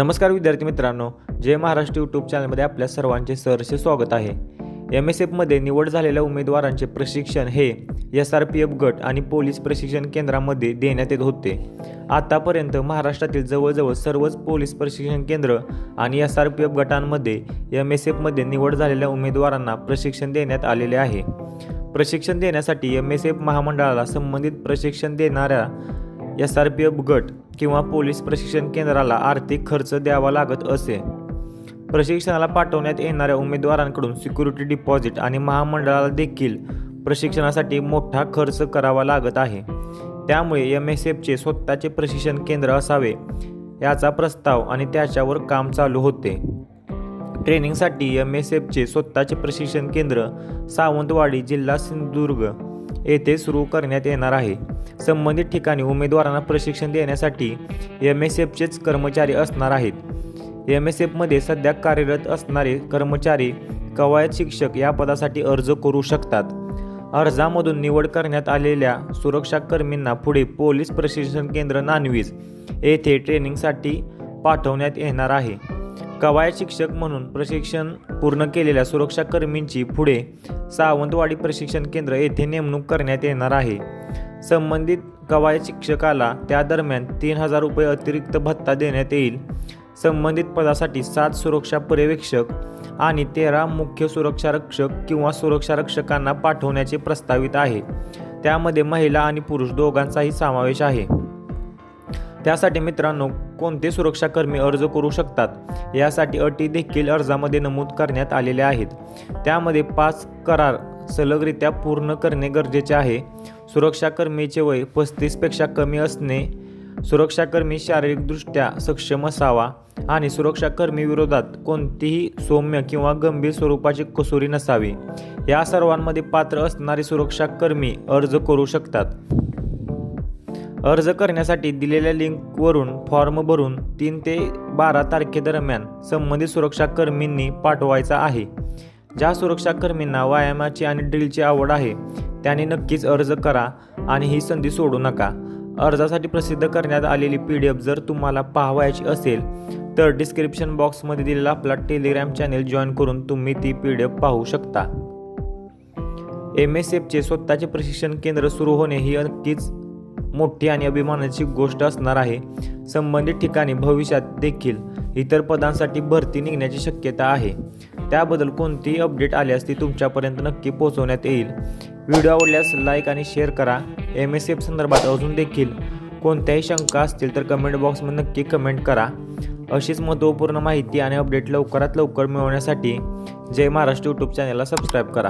नमस्कार विद्यार्थी मित्रांनो, जय महाराष्ट्र यूट्यूब चॅनलमध्ये आपल्या सर्वांचे सहर्ष स्वागत आहे। MSFमध्ये निवड झालेल्या उमेदवारांचे प्रशिक्षण हे SRPF गट आणि पोलीस प्रशिक्षण केंद्रामध्ये देण्यात येत होते। आतापर्यंत महाराष्ट्रातील जवळजवळ सर्वच पोलीस प्रशिक्षण केंद्र आणि SRPF गटांमध्ये MSFमध्ये निवड झालेल्या उमेदवारांना प्रशिक्षण देण्यात आलेले आहे। प्रशिक्षण देण्यासाठी MSF महामंडळाला संबंधित प्रशिक्षण देणाऱ्या SRPF गट किंवा पोलीस प्रशिक्षण केंद्राला आर्थिक खर्च द्यावा लागत असे। प्रशिक्षणाला पाठवण्यात येणाऱ्या उमेदवारांकडून सिक्युरिटी डिपॉझिट आणि महामंडळाला देखील प्रशिक्षणासाठी मोठा खर्च करावा लागत आहे। त्यामुळे MSFचे स्वतःचे प्रशिक्षण केंद्र असावे याचा प्रस्ताव आणि त्याच्यावर काम चालू होते। ट्रेनिंगसाठी MSFचे स्वतःचे प्रशिक्षण केंद्र सावंतवाडी, जिल्हा सिंधुदुर्ग येथे सुरू करण्यात येणार आहे। संबंधित ठिकाणी उमेदवारांना प्रशिक्षण देण्यासाठी MSFचेच कर्मचारी असणार आहेत। MSFमध्ये सध्या कार्यरत असणारे कर्मचारी कवायत शिक्षक या पदासाठी अर्ज करू शकतात। अर्जामधून निवड करण्यात आलेल्या सुरक्षाकर्मींना पुढे पोलीस प्रशिक्षण केंद्र नानवीज येथे ट्रेनिंगसाठी पाठवण्यात येणार आहे। कवायत शिक्षक म्हणून प्रशिक्षण पूर्ण केलेल्या सुरक्षाकर्मींची पुढे सावंतवाडी प्रशिक्षण केंद्र येथे नेमणूक करण्यात येणार आहे। संबंधित कवायत शिक्षकाला त्या दरम्यान 3000 रुपये अतिरिक्त भत्ता देण्यात येईल। संबंधित पदासाठी 7 सुरक्षा पर्यवेक्षक आणि 13 मुख्य सुरक्षारक्षक किंवा सुरक्षारक्षकांना पाठवण्याचे प्रस्तावित आहे। त्यामध्ये महिला आणि पुरुष दोघांचाही समावेश आहे। त्यासाठी मित्रांनो, कोणते सुरक्षाकर्मी अर्ज करू शकतात यासाठी अटी देखील अर्जामध्ये नमूद करण्यात आलेल्या आहेत। त्यामध्ये 5 करार सलगरित्या पूर्ण करणे गरजेचे आहे। सुरक्षाकर्मीचे वय 35 पेक्षा कमी असणे, सुरक्षाकर्मी शारीरिकदृष्ट्या सक्षम असावा आणि सुरक्षाकर्मी विरोधात कोणतीही सौम्य किंवा गंभीर स्वरूपाची कसूरी नसावी। या सर्वांमध्ये पात्र असणारे सुरक्षाकर्मी अर्ज करू शकतात। अर्ज करण्यासाठी दिलेल्या लिंकवरून फॉर्म भरून 3 ते 12 तारखेदरम्यान संबंधित सुरक्षाकर्मींनी पाठवायचा आहे। ज्या सुरक्षाकर्मींना व्यायामाची आणि ड्रिलची आवड आहे त्यांनी नक्कीच अर्ज करा आणि ही संधी सोडू नका। अर्जासाठी प्रसिद्ध करण्यात आलेली PDF जर तुम्हाला पाहावयाची असेल तर डिस्क्रिप्शन बॉक्समध्ये दिलेला आपला टेलिग्राम चॅनेल जॉईन करून तुम्ही ती PDF पाहू शकता। MSFचे स्वतःचे प्रशिक्षण केंद्र सुरू होणे ही नक्कीच मोठी आणि अभिमानाची गोष्ट असणार आहे। संबंधित ठिकाणी भविष्यात देखील इतर पदांसाठी भरती निघण्याची शक्यता आहे। त्याबद्दल कोणतीही अपडेट आल्यास ती तुमच्यापर्यंत नक्की पोहोचवण्यात येईल। व्हिडिओ आवडल्यास लाईक आणि शेअर करा। MSF संदर्भात अजून देखील कोणत्याही शंका असतील तर कमेंट बॉक्समध्ये नक्की कमेंट करा। अशीच महत्त्वपूर्ण माहिती आणि अपडेट लवकरात लवकर मिळवण्यासाठी जय महाराष्ट्र यूट्यूब चॅनलला सबस्क्राईब करा।